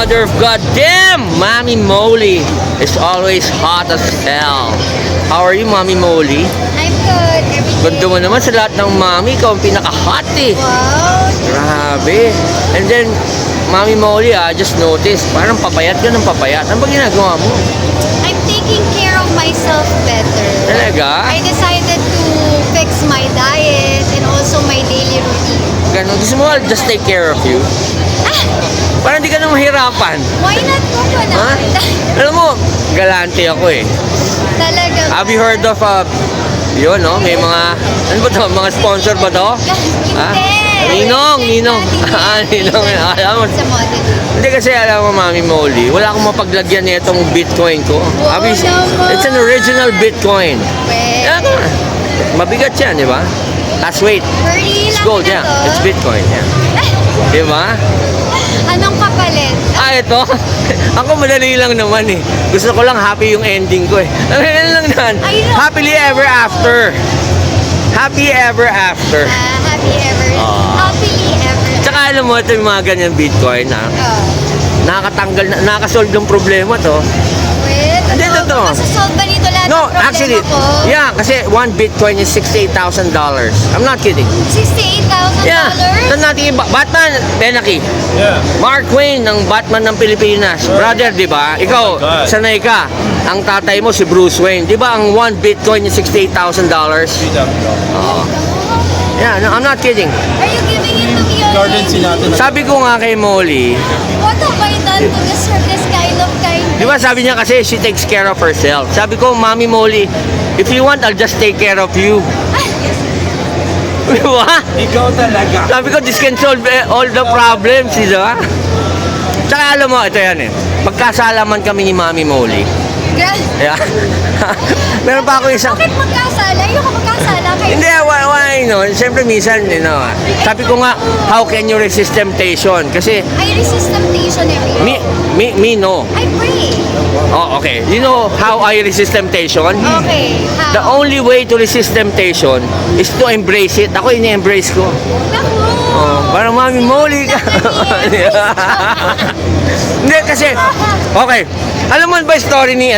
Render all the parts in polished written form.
Mother of God. Damn! Mommy Molly is always hot as hell. How are you, Mommy Molly? I'm good. Everything. Ganda mo naman sa lahat ng mommy. Ikaw ang pinaka-hot eh. Wow. Grabe. And then, Mommy Molly, I just noticed, parang papayat ka ng papayat. Ano ba ginagawa mo? I'm taking care of myself better. Talaga? I decided to fix my diet and also my daily routine. Ganun. Gusto mo, I'll just take care of you. Ah! Parang hindi ka na mahirapan. Why not ko Ha? naman? Alam mo, galante ako eh. Talaga. Have you heard of, yun, no? May mga, ano ba to? Mga sponsor ba to? Ha? Ninong. Ninong. Alam mo, Sa model. hindi kasi alam mo, Mami Molly, wala akong mapaglagyan nitong Bitcoin ko. Wow naman. It's an original Bitcoin. Well, Yan, mabigat yan, di ba? That's weight. Curly It's lang gold, na yeah. to. It's Bitcoin, yeah. Di ba? Anong kapalit? Ito. Ako madali lang naman eh. Gusto ko lang happy yung ending ko eh. Ano lang naman. I know. Happily ever after. Happy ever after. Happy ever. Happily ever. Tsaka alam mo, ito yung mga ganyan Bitcoin na Oh. nakakatanggal, nakakasolve ng problema to. Wait, Hindi, totoo. Masasolve ba nito lahat No, ng problema actually, ko? yeah, kasi one Bitcoin is $68,000. I'm not kidding. $68,000? Yeah. Saan natin iba? Batman, Benaki. Yeah. Mark Twain ng Batman ng Pilipinas. Brother, di ba? Ikaw, Oh my God. sanay ka. Ang tatay mo si Bruce Wayne. Di ba ang one Bitcoin is $68,000? Yeah, no, I'm not kidding. Are you giving it to me Gardency already? natin. Sabi ko nga kay Molly, What have I done to deserve this kind of kindness? di ba sabi niya kasi she takes care of herself. Sabi ko, Mami Molly, if you want, I'll just take care of you. Di ba? Ikaw talaga. Sabi ko, this can solve all the problems, di ba? Tsaka alam mo, ito yan eh. Magkasalaman kami ni Mami Molly. Grabe. Yeah. Meron pa ako isang... Bakit magkasala? Ayoko magkasala kayo. Hindi, why, no? Siyempre, minsan, sabi ko nga, how can you resist temptation? Kasi, I resist temptation every day. me, no. I pray. Oh, okay. You know how I resist temptation? Okay. The How? only way to resist temptation is to embrace it. Ako, ini-embrace ko. Naku. Parang Mami Molly ka. Hindi, kasi, okay. Alam mo ba yung story ni,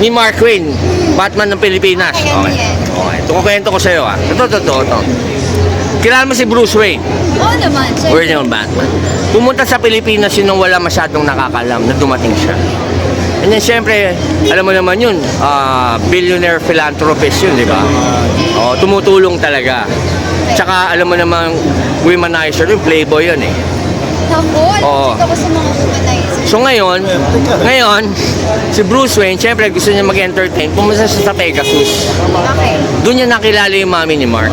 ni Mark Twain, Batman ng Pilipinas? Okay, ano yan? Okay. Ito, kukwento ko sa'yo, ha. Ito. Kilala mo si Bruce Wayne, Oo naman. Sir. original Batman. Pumunta sa Pilipinas yun nung wala masyadong nakakalam na dumating siya. And then, syempre, alam mo naman yun, billionaire philanthropist yun, di ba? Tumutulong talaga. Tsaka, alam mo naman, womanizer yun, playboy yun eh. Naku, Oo. check ako sa mga womanizer. So ngayon, si Bruce Wayne, syempre gusto niya mag-entertain, pumunta siya sa Pegasus. Okay. Doon niya nakilala yung mami ni Mark.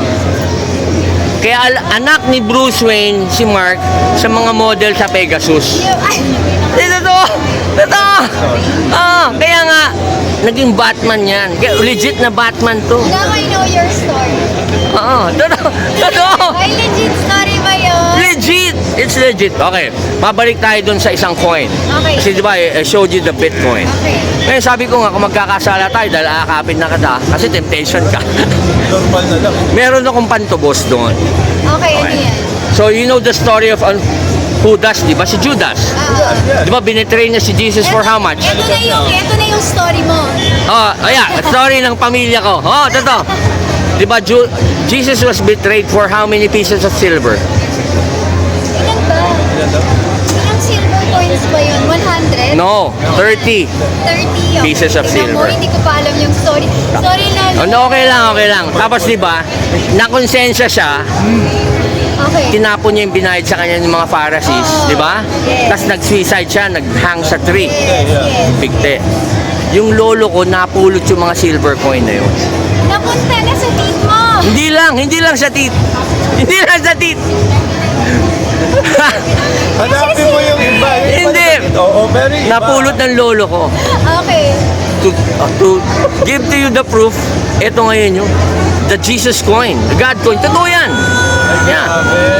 Kaya anak ni Bruce Wayne, si Mark, sa mga model sa Pegasus. Totoo! Kaya nga, naging Batman yan. Kaya legit na Batman to. Now I know your story. Totoo! Ay, legit story ba yun? Legit! It's legit. Okay, pabalik tayo dun sa isang coin. Okay. Kasi di ba, I showed you the Bitcoin. Okay. Ngayon sabi ko nga, kung magkakasala tayo dahil aakapin na kita, kasi temptation ka. Normal na lang. Meron akong pantubos doon. Okay, ano yan? So you know the story of Judas, di ba? Si Judas. Di ba, binitray niya si Jesus for how much? Ito na yung story mo. Story ng pamilya ko. Totoo. Di ba, Jesus was betrayed for how many pieces of silver? Ilan ba? Ilang silver coins ba yun? 100? No, 30. 30. Okay. Pieces of Tingnan silver. Mo, hindi ko pa alam yung story. Sorry na. Okay lang. Tapos di ba, nakonsensya siya, Okay. tinapon niya yung binayad sa kanya ng mga Pharisees, di ba? Yes. Tapos nag-suicide siya, nag-hang sa tree. Yes. Bigte. Yung lolo ko, napulot yung mga silver coin na yun. Napunta na sa teeth mo. Hindi lang sa tit. Hindi lang sa tit. Hanapin mo yung iba. Hindi. Oo, very iba. Napulot ng lolo ko. Okay. To give to you the proof, ito ngayon yung the Jesus coin, the God coin. Totoo yan. Yan.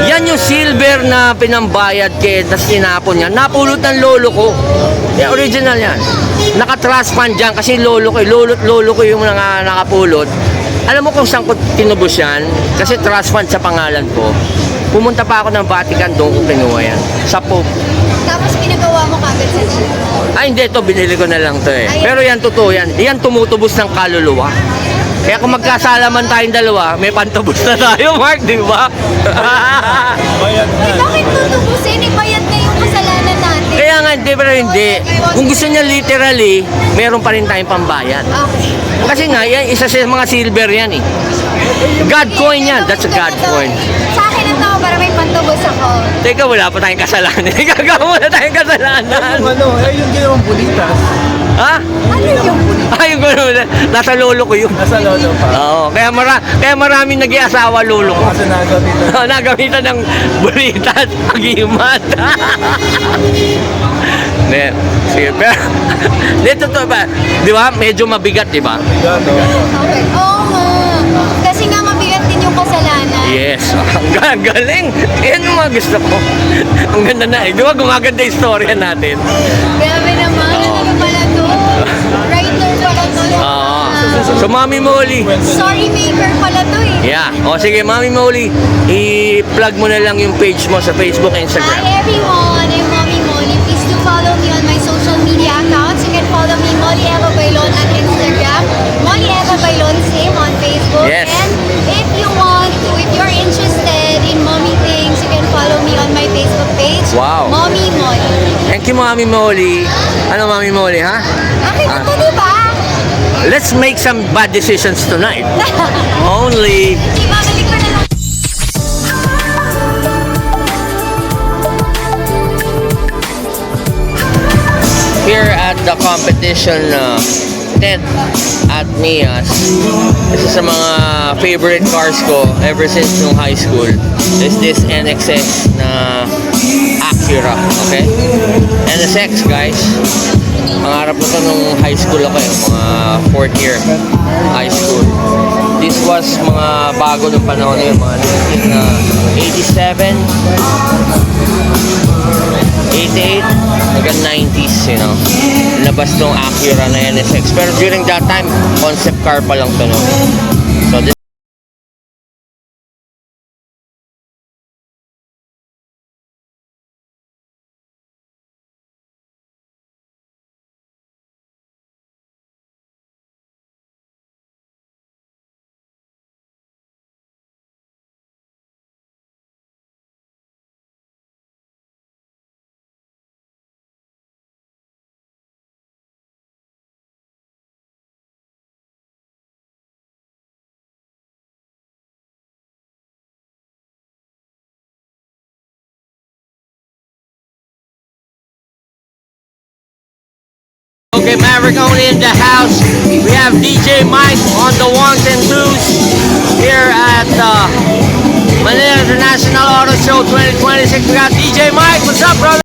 Yan yung silver na pinambayad kay tas tinapon niya. Napulot ng lolo ko. Yan, original yan. Naka-trust fund dyan kasi lolo ko yung nakapulot. Alam mo kung saan ko tinubos yan? Kasi trust fund sa pangalan ko. Pumunta pa ako ng Vatican, doon ko kinuha yan. Sa Pope. Tapos ginagawa mo kagad sa cellphone? Ay, hindi. Ito, binili ko na lang to eh. Pero yan, totoo yan. Yan tumutubos ng kaluluwa. Kaya kung magkasalaman tayong dalawa, may pantubos na tayo, Mark, di ba? Bayad na. Eh, bakit tutubusin? Ibayad na yung kasalanan natin. Kaya nga, hindi, pero hindi. Kung gusto niya literally, meron pa rin tayong pambayad. Okay. Kasi nga, yan, isa sa mga silver yan eh. God coin yan. That's a God coin. Sa akin ang tao para may pantubos ako. Teka, wala pa tayong kasalanan. Gagawa muna tayong kasalanan. Yung ginawang bulitas. Ha? Ano yung Ay, gano'n. Nasa lolo ko yun. Nasa lolo pa. Oo, kaya maraming nag-iasawa lolo ko. Kasi nagamitan. Nagamitan ng bulitas, agimat. Hindi, sige, pero, hindi, totoo ba? Di ba? Medyo mabigat, di ba? Yan, Okay. Oo nga. Kasi nga mabigat din yung kasalanan. Yes, ang galing. Yan yung mga gusto ko. Ang ganda na eh. Di ba gumaganda yung storya natin? Grabe naman. Ano pala to? Writer pala to. Oo. So, Mami Molly. Story maker pala to eh. Yeah. O sige, Mami Molly, i-plug mo na lang yung page mo sa Facebook and Instagram. Hi everyone, I'm Mommy Molly. Please do follow me on my social media accounts. You can follow me Molly Eva Bailon on Instagram, Molly Eva Bailon same on Facebook. Yes. And if you want to, if you're interested in mommy things, you can follow me on my Facebook page. Wow. Mommy Molly. Thank you, Mami Molly. Ano, Mami Molly, ha? Akin na to, diba? Let's make some bad decisions tonight. Only. Di ba, balik ko na lang. Here at the competition tent at Mia's. Isa sa mga favorite cars ko ever since nung high school is this NXS na Acura, okay? NSX, guys. Pangarap ko to nung high school ako eh, mga 4th year high school. This was mga bago nung panahon na yun, mga 1987, 88, hanggang 90s, you know. Labas nung Acura na NSX. Pero during that time, concept car pa lang to, no? So, this Okay, Maverick only in the house. We have DJ Mike on the ones and twos here at Manila International Auto Show 2026. We got DJ Mike. What's up, brother?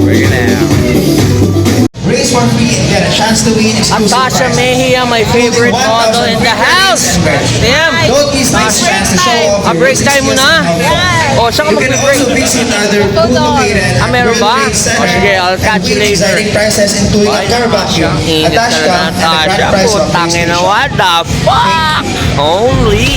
Bring it out. Race for free and get a chance to win I'm exclusive Tasha prizes. Mejia, my favorite model in the house. Damn. Don't miss this chance to show off your break racing time mo skills na? and have fun. Oh, saan ka You can mag-break? also visit other booth located at meron World ba? Trade Center Oh, sige, I'll catch you and win later. exciting prizes including a car vacuum, a Init dash na cam, and a Natasha. grand prize of Putang ina, PlayStation. what the fuck? Only.